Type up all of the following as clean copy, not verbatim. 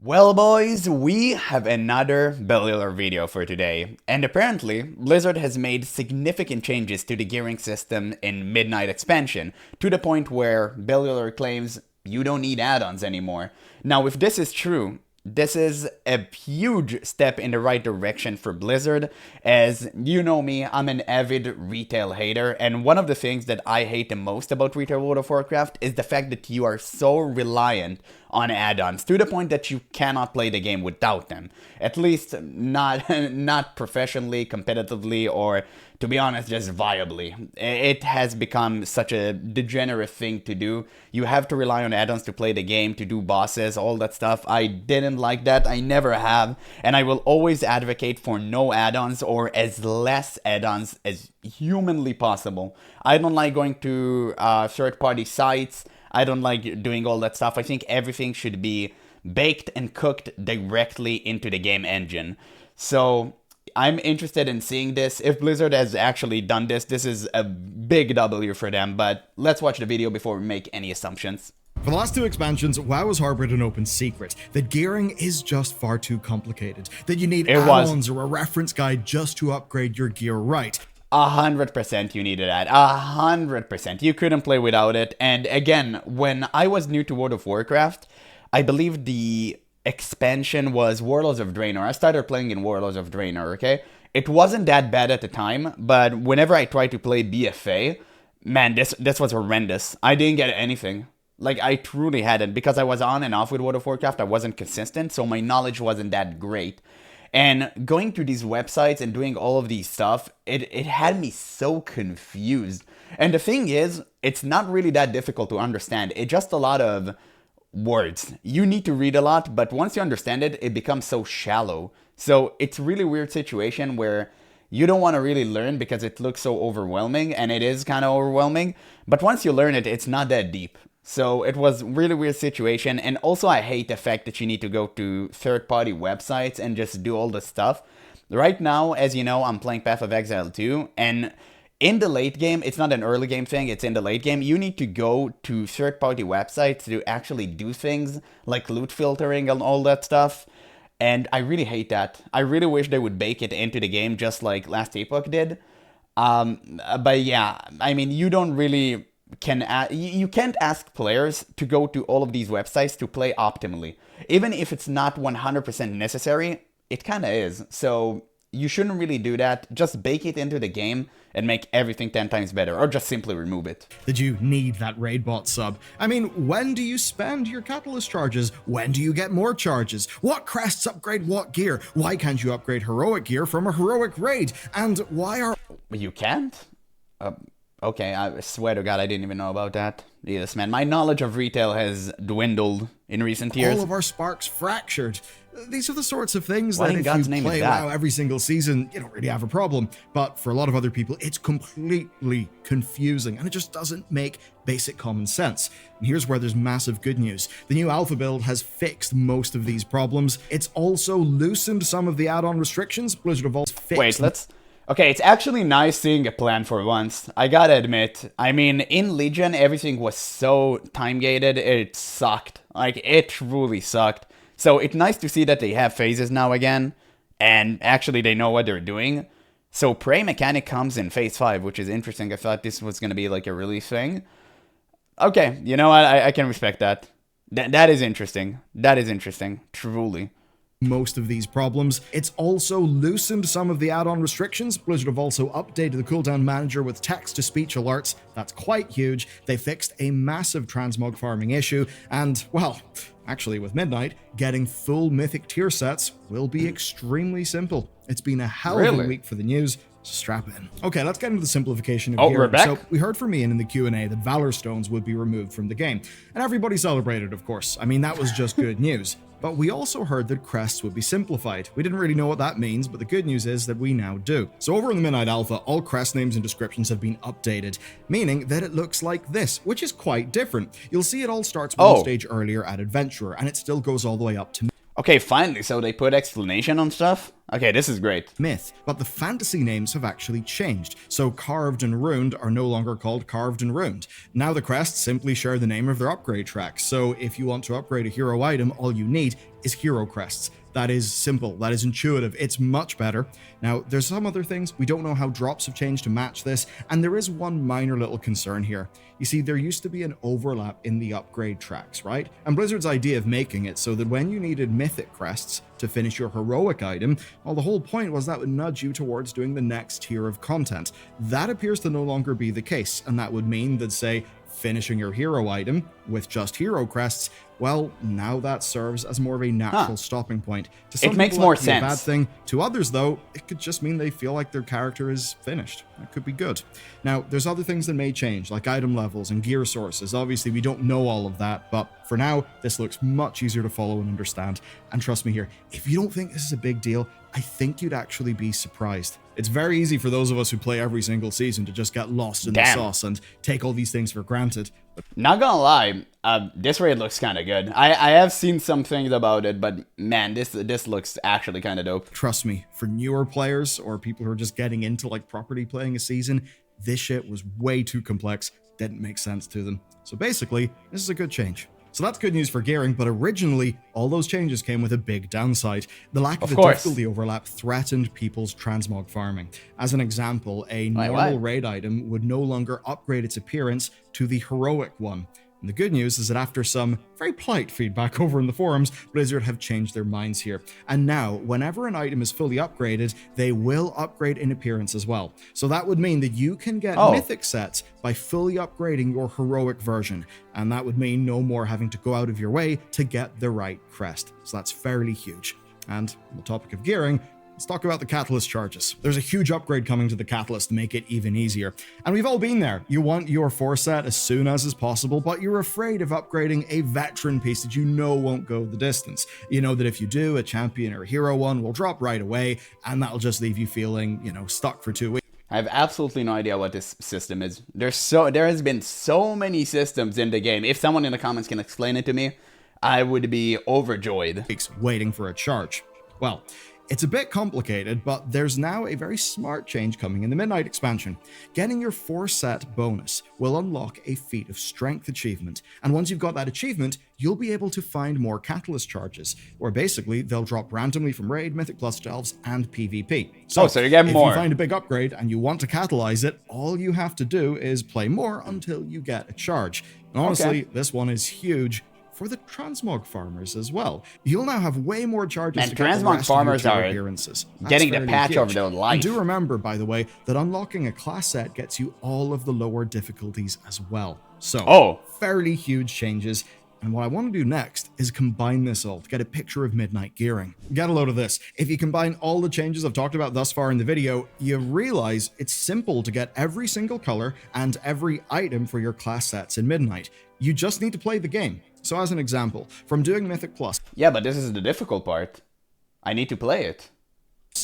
Well boys, we have another Bellular video for today, and apparently Blizzard has made significant changes to the gearing system in Midnight expansion, to the point where Bellular claims you don't need add-ons anymore. Now if this is true, this is a huge step in the right direction for Blizzard, as you know me, I'm an avid retail hater, and one of the things that I hate the most about retail World of Warcraft is the fact that you are so reliant on add-ons, to the point that you cannot play the game without them. At least not professionally, competitively, or to be honest, just viably. It has become such a degenerate thing to do. You have to rely on add-ons to play the game, to do bosses, all that stuff. I didn't like that, I never have, and I will always advocate for no add-ons or as less add-ons as humanly possible. I don't like going to third-party sites. I don't like doing all that stuff. I think everything should be baked and cooked directly into the game engine. So I'm interested in seeing this. If Blizzard has actually done this, this is a big W for them, but let's watch the video before we make any assumptions. For the last two expansions, WoW has harbored an open secret that gearing is just far too complicated, that you need add-ons or a reference guide just to upgrade your gear right. 100% you needed that. 100%. You couldn't play without it. And again, when I was new to World of Warcraft, I believe the expansion was Warlords of Draenor. I started playing in Warlords of Draenor, okay? It wasn't that bad at the time, but whenever I tried to play BFA, man, this was horrendous. I didn't get anything. Like, I truly hadn't. Because I was on and off with World of Warcraft, I wasn't consistent, so my knowledge wasn't that great. And going to these websites and doing all of these stuff, it had me so confused. And the thing is, it's not really that difficult to understand. It's just a lot of words. You need to read a lot, but once you understand it, it becomes so shallow. So it's a really weird situation where you don't want to really learn because it looks so overwhelming, and it is kind of overwhelming. But once you learn it, it's not that deep. So it was a really weird situation, and also I hate the fact that you need to go to third-party websites and just do all the stuff. Right now, as you know, I'm playing Path of Exile 2, and in the late game, it's not an early game thing, it's in the late game, you need to go to third-party websites to actually do things like loot filtering and all that stuff, and I really hate that. I really wish they would bake it into the game just like Last Epoch did. But yeah, I mean, you don't really... you can't ask players to go to all of these websites to play optimally. Even if it's not 100% necessary, it kind of is. So you shouldn't really do that. Just bake it into the game and make everything 10 times better, or just simply remove it. Did you need that raid bot sub? I mean, when do you spend your catalyst charges? When do you get more charges? What crests upgrade what gear? Why can't you upgrade heroic gear from a heroic raid? And why are... You can't? Okay, I swear to God, I didn't even know about that. Yes, man, my knowledge of retail has dwindled in recent years. all of our sparks fractured? These are the sorts of things What that in if God's you name play is that? WoW every single season, you don't really have a problem. But for a lot of other people, it's completely confusing, and it just doesn't make basic common sense. And here's where there's massive good news. The new alpha build has fixed most of these problems. It's also loosened some of the add-on restrictions. Blizzard have also fixed... Wait, let's... Okay, it's actually nice seeing a plan for once. I gotta admit. I mean, in Legion, everything was so time-gated, it sucked. Like, it truly sucked. So it's nice to see that they have phases now again, and actually they know what they're doing. So Prey mechanic comes in phase 5, which is interesting. I thought this was gonna be like a release thing. Okay, you know what? I can respect that. That is interesting. That is interesting, truly. Most of these problems. It's also loosened some of the add-on restrictions. Blizzard have also updated the cooldown manager with text-to-speech alerts. That's quite huge. They fixed a massive transmog farming issue, and, well, actually with Midnight, getting full mythic tier sets will be extremely simple. It's been a hell of a week for the news. Strap in. Okay, let's get into the simplification of gear. We're back? So we heard from Ian in the Q&A that Valor Stones would be removed from the game, and everybody celebrated, of course. I mean, that was just good news. But we also heard that crests would be simplified. We didn't really know what that means, but the good news is that we now do. So over in the Midnight Alpha, all crest names and descriptions have been updated, meaning that it looks like this, which is quite different. You'll see it all starts one stage earlier at Adventurer, and it still goes all the way up to Okay, finally, so they put explanation on stuff? Okay, this is great. Myth, but the fantasy names have actually changed, so Carved and Ruined are no longer called Carved and Ruined. Now the crests simply share the name of their upgrade tracks, so if you want to upgrade a hero item, all you need is hero crests. That is simple, that is intuitive, it's much better. Now, there's some other things, we don't know how drops have changed to match this, and there is one minor little concern here. You see, there used to be an overlap in the upgrade tracks, right? And Blizzard's idea of making it so that when you needed mythic crests to finish your heroic item, well, the whole point was that would nudge you towards doing the next tier of content. That appears to no longer be the case, and that would mean that, say, finishing your hero item with just hero crests, well, now that serves as more of a natural stopping point. To some it makes people, more that could be sense. a bad thing. To others, though, it could just mean they feel like their character is finished. That could be good. Now, there's other things that may change, like item levels and gear sources. Obviously, we don't know all of that, but for now, this looks much easier to follow and understand. And trust me here, if you don't think this is a big deal, I think you'd actually be surprised. It's very easy for those of us who play every single season to just get lost in the sauce and take all these things for granted. Not gonna lie, this raid looks kind of good. I have seen some things about it, but man, this looks actually kind of dope. Trust me, for newer players or people who are just getting into like properly playing a season, this shit was way too complex, didn't make sense to them. So basically, this is a good change. So that's good news for gearing, but originally, all those changes came with a big downside. The lack of the difficulty overlap threatened people's transmog farming. As an example, a normal raid item would no longer upgrade its appearance to the heroic one. And the good news is that after some very polite feedback over in the forums, Blizzard have changed their minds here. And now, whenever an item is fully upgraded, they will upgrade in appearance as well. So that would mean that you can get mythic sets by fully upgrading your heroic version. And that would mean no more having to go out of your way to get the right crest. So that's fairly huge. And on the topic of gearing, let's talk about the Catalyst charges. There's a huge upgrade coming to the Catalyst to make it even easier. And we've all been there. You want your 4 set as soon as is possible, but you're afraid of upgrading a veteran piece that you know won't go the distance. You know that if you do, a champion or a hero one will drop right away, and that'll just leave you feeling, stuck for 2 weeks. I have absolutely no idea what this system is. There has been so many systems in the game. If someone in the comments can explain it to me, I would be overjoyed. Waiting for a charge. Well, it's a bit complicated, but there's now a very smart change coming in the Midnight expansion. Getting your 4 set bonus will unlock a feat of strength achievement, and once you've got that achievement, you'll be able to find more Catalyst charges, or basically they'll drop randomly from Raid, Mythic Plus Delves, and PvP. So you get more. If you find a big upgrade and you want to catalyze it, all you have to do is play more until you get a charge. And honestly, this one is huge for the transmog farmers as well. You'll now have way more charges to get transmog farmers are appearances. getting the patch over their life. And do remember, by the way, that unlocking a class set gets you all of the lower difficulties as well. So, fairly huge changes. And what I want to do next is combine this all to get a picture of Midnight gearing. Get a load of this. If you combine all the changes I've talked about thus far in the video, you realize it's simple to get every single color and every item for your class sets in Midnight. You just need to play the game. So as an example, from doing Mythic Plus. Yeah, but this is the difficult part. I need to play it.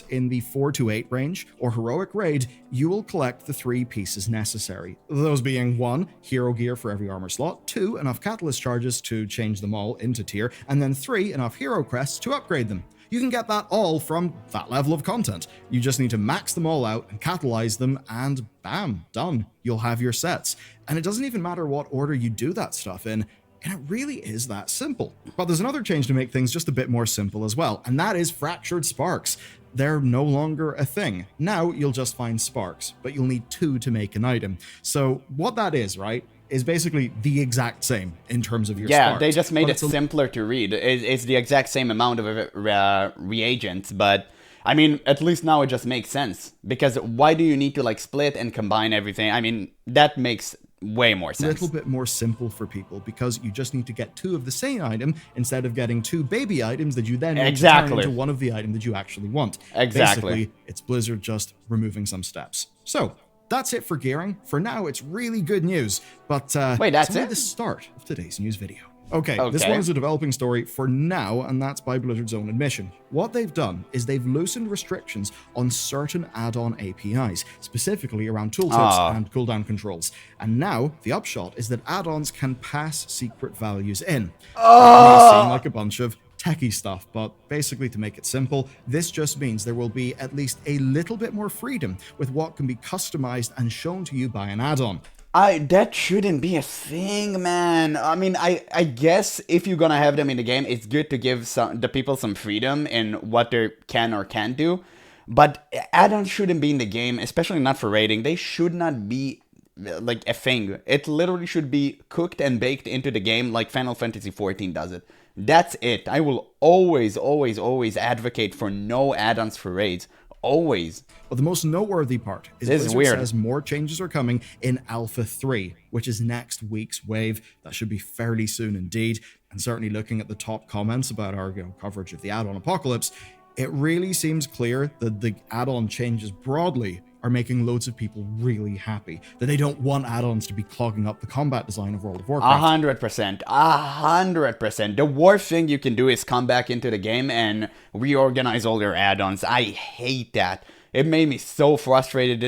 In the 4 to 8 range, or Heroic Raid, you will collect the 3 pieces necessary. Those being 1, hero gear for every armor slot, 2, enough Catalyst charges to change them all into tier, and then 3, enough hero crests to upgrade them. You can get that all from that level of content. You just need to max them all out and catalyze them, and bam, done. You'll have your sets. And it doesn't even matter what order you do that stuff in. And it really is that simple. But there's another change to make things just a bit more simple as well, and that is fractured sparks. They're no longer a thing. Now you'll just find sparks, but you'll need 2 to make an item. So what that is, right, is basically the exact same in terms of your sparks. Yeah, they just made it simpler to read. It's the exact same amount of reagents, but I mean, at least now it just makes sense. Because why do you need to like split and combine everything? I mean, that makes way more sense. A little bit more simple for people because you just need to get 2 of the same item instead of getting 2 baby items that you then need to turn into one of the item that you actually want. Basically, it's Blizzard just removing some steps. So that's it for gearing. For now, it's really good news, but wait, that's it's only the start of today's news video. Okay, this one is a developing story for now, and that's by Blizzard's own admission. What they've done is they've loosened restrictions on certain add-on APIs, specifically around tooltips and cooldown controls. And now, the upshot is that add-ons can pass secret values in. It may seem like a bunch of techie stuff, but basically to make it simple, this just means there will be at least a little bit more freedom with what can be customized and shown to you by an add-on. That shouldn't be a thing, man. I mean, I guess if you're gonna have them in the game, it's good to give the people some freedom in what they can or can't do. But add-ons shouldn't be in the game, especially not for raiding. They should not be like a thing. It literally should be cooked and baked into the game like Final Fantasy XIV does it. That's it. I will always, always, always advocate for no add-ons for raids. Always. But the most noteworthy part is Blizzard says more changes are coming in Alpha 3, which is next week's wave. That should be fairly soon indeed. And certainly looking at the top comments about our coverage of the add-on apocalypse, it really seems clear that the add-on changes broadly are making loads of people really happy, that they don't want add-ons to be clogging up the combat design of World of Warcraft. 100%. 100%. The worst thing you can do is come back into the game and reorganize all your add-ons. I hate that. It made me so frustrated,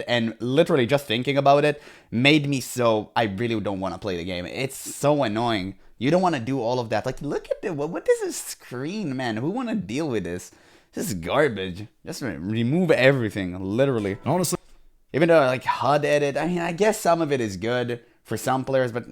and literally just thinking about it made me so I really don't want to play the game. It's so annoying. You don't want to do all of that. Like, look at what is this screen, man? Who want to deal with this? This is garbage. Just remove everything, literally. Honestly, even though like HUD edit, I mean, I guess some of it is good for some players, but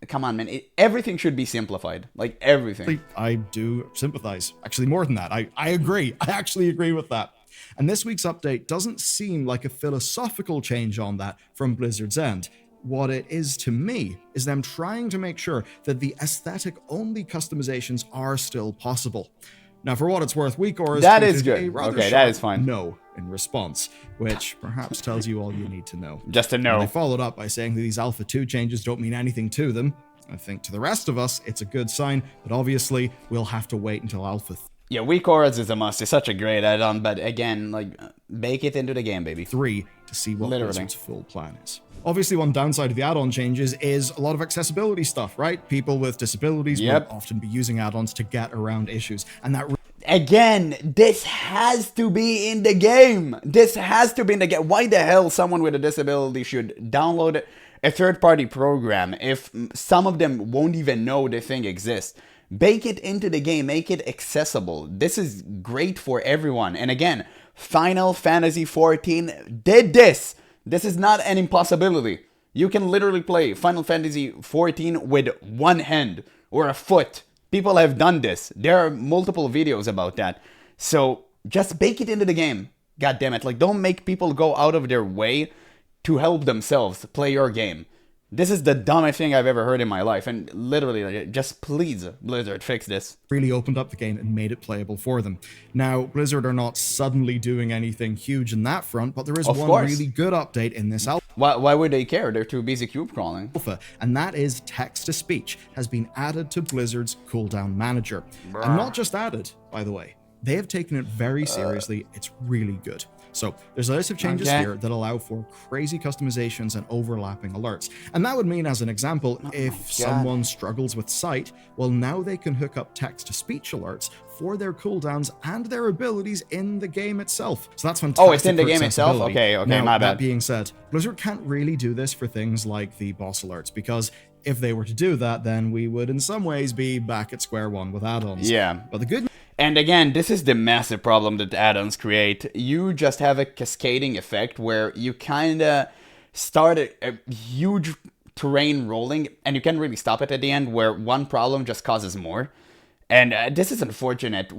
come on, man, everything should be simplified. Like everything. I do sympathize. Actually, more than that, I agree. I actually agree with that. And this week's update doesn't seem like a philosophical change on that from Blizzard's end. What it is to me is them trying to make sure that the aesthetic-only customizations are still possible. Now, for what it's worth, WeakAura that is good. Okay, that is fine. No in response, which perhaps tells you all you need to know. Just to know. And they followed up by saying that these Alpha 2 changes don't mean anything to them. I think to the rest of us, it's a good sign, but obviously, we'll have to wait until Alpha Yeah, WeakAura is a must. It's such a great add-on, but again, like, bake it into the game, baby. 3 to see what Blizzard's full plan is. Obviously, one downside of the add-on changes is a lot of accessibility stuff, right? People with disabilities will often be using add-ons to get around issues, and that... Again, this has to be in the game. This has to be in the game. Why the hell someone with a disability should download a third-party program if some of them won't even know the thing exists? Bake it into the game, make it accessible. This is great for everyone. And again, Final Fantasy XIV did this. This is not an impossibility. You can literally play Final Fantasy XIV with one hand or a foot. People have done this. There are multiple videos about that. So just bake it into the game. God damn it. Like, don't make people go out of their way to help themselves play your game. This is the dumbest thing I've ever heard in my life, and literally, just please, Blizzard, fix this. Really opened up the game and made it playable for them. Now, Blizzard are not suddenly doing anything huge in that front, but there is one really good update in this alpha. Why would they care? They're too busy cube crawling. And that is text-to-speech has been added to Blizzard's cooldown manager. And not just added, by the way. They have taken it very seriously. It's really good. So there's a list of changes here that allow for crazy customizations and overlapping alerts. And that would mean, as an example, if someone struggles with sight, well, now they can hook up text-to-speech alerts for their cooldowns and their abilities in the game itself. So that's fantastic. Oh, it's in the game itself? Okay, now, my bad. That being said, Blizzard can't really do this for things like the boss alerts, because if they were to do that, then we would in some ways be back at square one with add-ons. Yeah. But the good... And again, this is the massive problem that add-ons create. You just have a cascading effect where you kind of start a huge terrain rolling, and you can't really stop it at the end, where one problem just causes more. And this is unfortunate.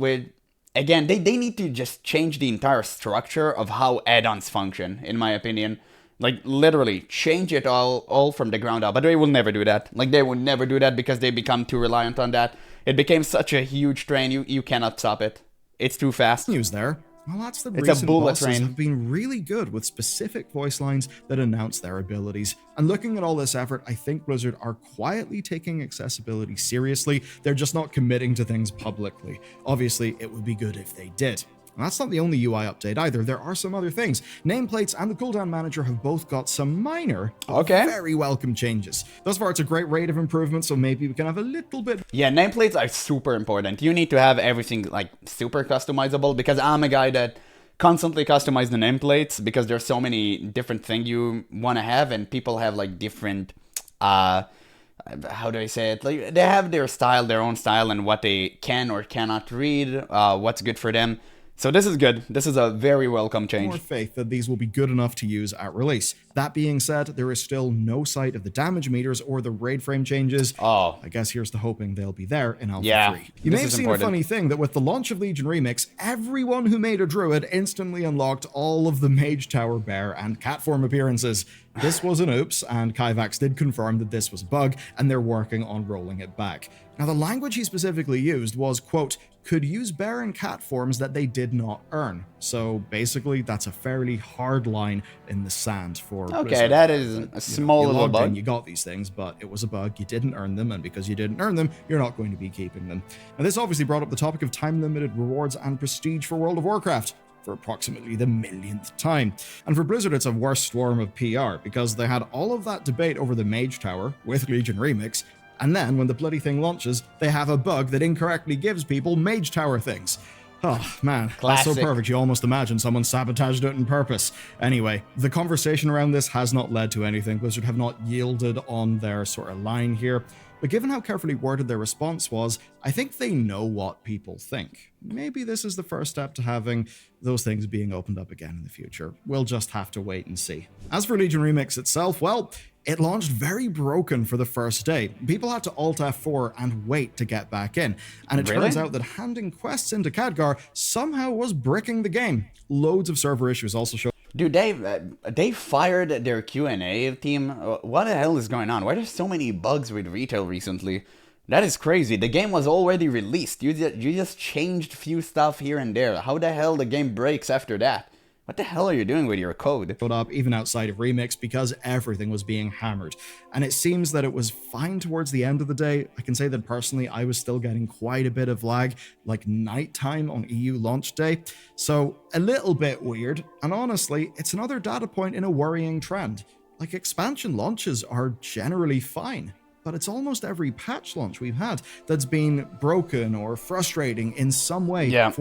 Again, they need to just change the entire structure of how add-ons function, in my opinion. Like, literally, change it all from the ground up. But they will never do that. Like, they will never do that because they become too reliant on that. It became such a huge train, you cannot stop it. It's too fast. News there. Well, that's the it's a bullet bosses train. Have been really good with specific voice lines that announce their abilities. And looking at all this effort, I think Blizzard are quietly taking accessibility seriously. They're just not committing to things publicly. Obviously, it would be good if they did. And that's not the only UI update either. There are some other things. Nameplates and the cooldown manager have both got some minor, very welcome changes. Thus far, it's a great rate of improvement, so maybe we can have a little bit... Yeah, nameplates are super important. You need to have everything, like, super customizable, because I'm a guy that constantly customize the nameplates, because there's so many different things you want to have, and people have, like, different... how do I say it? Like, they have their style, their own style, and what they can or cannot read, what's good for them. So this is good. This is a very welcome change. More faith that these will be good enough to use at release. That being said, there is still no sight of the damage meters or the raid frame changes. Oh. I guess here's the hoping they'll be there in Alpha Yeah, 3. You may have seen important. a funny thing that with the launch of Legion Remix, everyone who made a druid instantly unlocked all of the Mage Tower bear and cat form appearances. This was an oops, and Kaivax did confirm that this was a bug, and they're working on rolling it back. Now, the language he specifically used was, quote, could use bear and cat forms that they did not earn. So basically, that's a fairly hard line in the sand for Okay, Blizzard. that is a small you little logged bug. in, you got these things, but it was a bug. You didn't earn them, and because you didn't earn them, you're not going to be keeping them. Now, this obviously brought up the topic of time-limited rewards and prestige for World of Warcraft for approximately the millionth time. And for Blizzard, it's a worse storm of PR, because they had all of that debate over the Mage Tower with Legion Remix, and then when the bloody thing launches, they have a bug that incorrectly gives people Mage Tower things. Oh, man, that's so Classic. perfect, you almost imagine someone sabotaged it on purpose. Anyway, the conversation around this has not led to anything. Blizzard have not yielded on their sort of line here. But given how carefully worded their response was, I think they know what people think. Maybe this is the first step to having those things being opened up again in the future. We'll just have to wait and see. As for Legion Remix itself, well, it launched very broken for the first day. People had to Alt F4 and wait to get back in. And it Really? turns out that handing quests into Khadgar somehow was bricking the game. Loads of server issues also showed. Dude, they fired their Q&A team. What the hell is going on? Why are there so many bugs with retail recently? That is crazy. The game was already released. You just changed few stuff here and there. How the hell the game breaks after that? What the hell are you doing with your code? Up even outside of Remix because everything was being hammered. And it seems that it was fine towards the end of the day. I can say that personally, I was still getting quite a bit of lag, like nighttime on EU launch day. So a little bit weird. And honestly, it's another data point in a worrying trend. Like expansion launches are generally fine, but it's almost every patch launch we've had that's been broken or frustrating in some way. Yeah,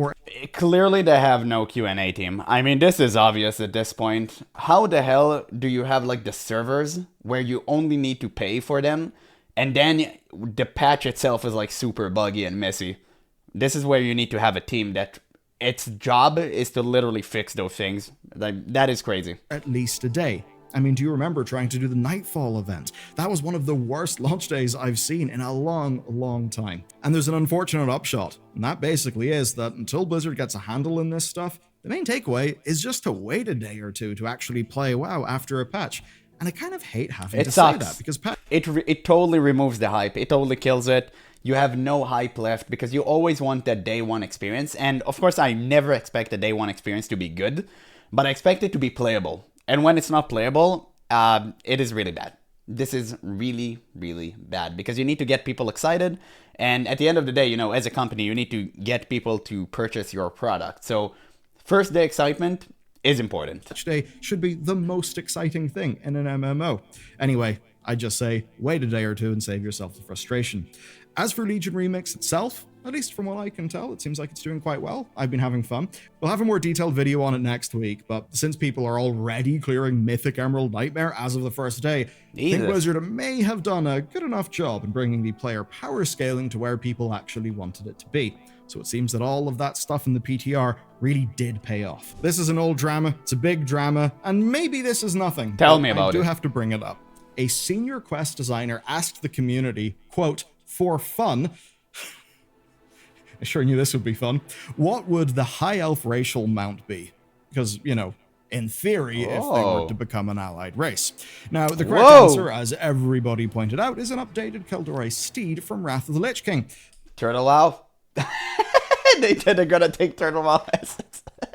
clearly they have no Q&A team. I mean, this is obvious at this point. How the hell do you have like the servers where you only need to pay for them, and then the patch itself is like super buggy and messy? This is where you need to have a team that its job is to literally fix those things. Like, that is crazy. At least a day. I mean, do you remember trying to do the Nightfall event? That was one of the worst launch days I've seen in a long, long time. And there's an unfortunate upshot, and that basically is that until Blizzard gets a handle in this stuff, the main takeaway is just to wait a day or two to actually play WoW after a patch. And I kind of hate having to say that, because it totally removes the hype. It totally kills it. You have no hype left because you always want that day one experience. And of course, I never expect the day one experience to be good, but I expect it to be playable. And when it's not playable, it is really bad. This is really, really bad because you need to get people excited. And at the end of the day, you know, as a company, you need to get people to purchase your product. So first day excitement is important. Patch day should be the most exciting thing in an MMO. Anyway, I just say wait a day or two and save yourself the frustration. As for Legion Remix itself, at least from what I can tell, it seems like it's doing quite well. I've been having fun. We'll have a more detailed video on it next week, but since people are already clearing Mythic Emerald Nightmare as of the first day, I think Blizzard may have done a good enough job in bringing the player power scaling to where people actually wanted it to be. So it seems that all of that stuff in the PTR really did pay off. This is an old drama, it's a big drama, and maybe this is nothing. Tell me about it. I do have to bring it up. A senior quest designer asked the community, quote, for fun, I sure knew this would be fun, what would the high elf racial mount be? Because, you know, in theory, if they were to become an allied race. Now, the correct answer, as everybody pointed out, is an updated Keldorei steed from Wrath of the Lich King. Turtle Wow. They're gonna take Turtle Wow.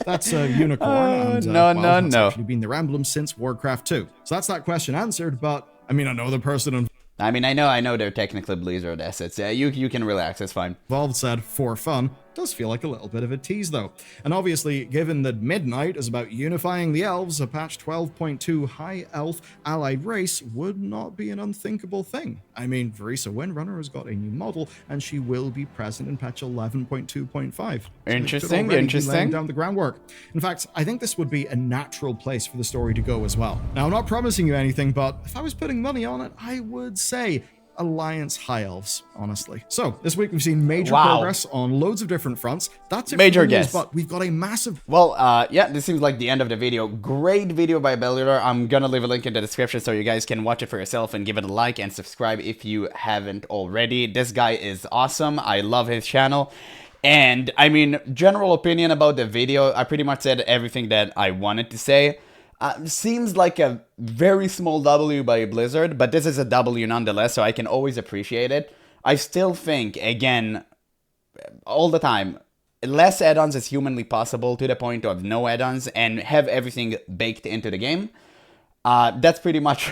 That's a unicorn, and that's actually been their emblem since Warcraft 2. So that's that question answered, but, I mean, I know the person I mean, I know they're technically Blizzard assets. You can relax, it's fine. involved said, for fun. Does feel like a little bit of a tease though. And obviously, given that Midnight is about unifying the elves, a patch 12.2 high elf allied race would not be an unthinkable thing. I mean, Verisa Windrunner has got a new model, and she will be present in patch 11.2.5. Interesting, Laying down the groundwork. In fact, I think this would be a natural place for the story to go as well. Now, I'm not promising you anything, but if I was putting money on it, I would say Alliance High Elves, honestly. So, this week we've seen major Wow. progress on loads of different fronts. That's it Major for the news, guess. but we've got a massive... Well, yeah, this seems like the end of the video. Great video by Bellular. I'm gonna leave a link in the description so you guys can watch it for yourself and give it a like and subscribe if you haven't already. This guy is awesome. I love his channel. And, I mean, general opinion about the video, I pretty much said everything that I wanted to say. Seems like a very small W by Blizzard, but this is a W nonetheless, so I can always appreciate it. I still think, again, all the time, less add-ons is humanly possible to the point of no add-ons and have everything baked into the game. That's pretty much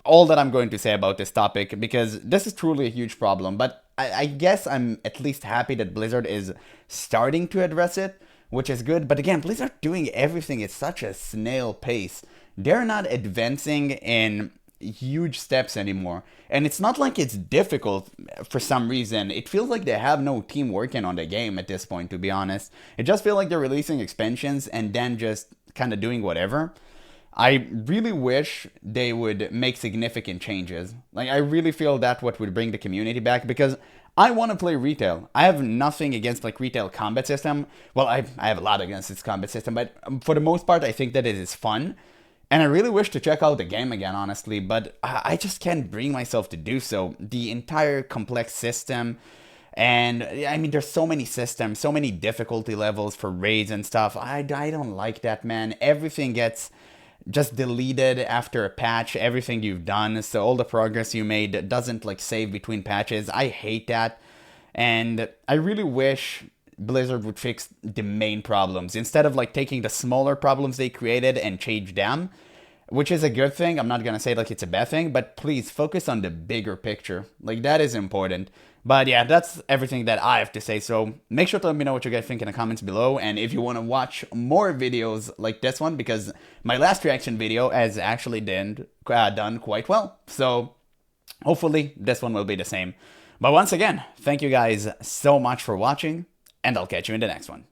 all that I'm going to say about this topic, because this is truly a huge problem, but I guess I'm at least happy that Blizzard is starting to address it, which is good. But again, Blizzard doing everything at such a snail pace. They're not advancing in huge steps anymore. And it's not like it's difficult for some reason. It feels like they have no team working on the game at this point, to be honest. It just feels like they're releasing expansions and then just kind of doing whatever. I really wish they would make significant changes. Like, I really feel that what would bring the community back, because I want to play retail. I have nothing against, like, retail combat system. Well, I have a lot against its combat system, but for the most part, I think that it is fun. And I really wish to check out the game again, honestly, but I just can't bring myself to do so. The entire complex system, and I mean, there's so many systems, so many difficulty levels for raids and stuff. I don't like that, man. Everything gets just deleted after a patch, everything you've done, so all the progress you made doesn't like save between patches. I hate that, and I really wish Blizzard would fix the main problems instead of like taking the smaller problems they created and change them, which is a good thing. I'm not gonna say like it's a bad thing, but please focus on the bigger picture. Like, that is important. But yeah, that's everything that I have to say. So make sure to let me know what you guys think in the comments below. And if you want to watch more videos like this one, because my last reaction video has actually done quite well. So hopefully this one will be the same. But once again, thank you guys so much for watching, and I'll catch you in the next one.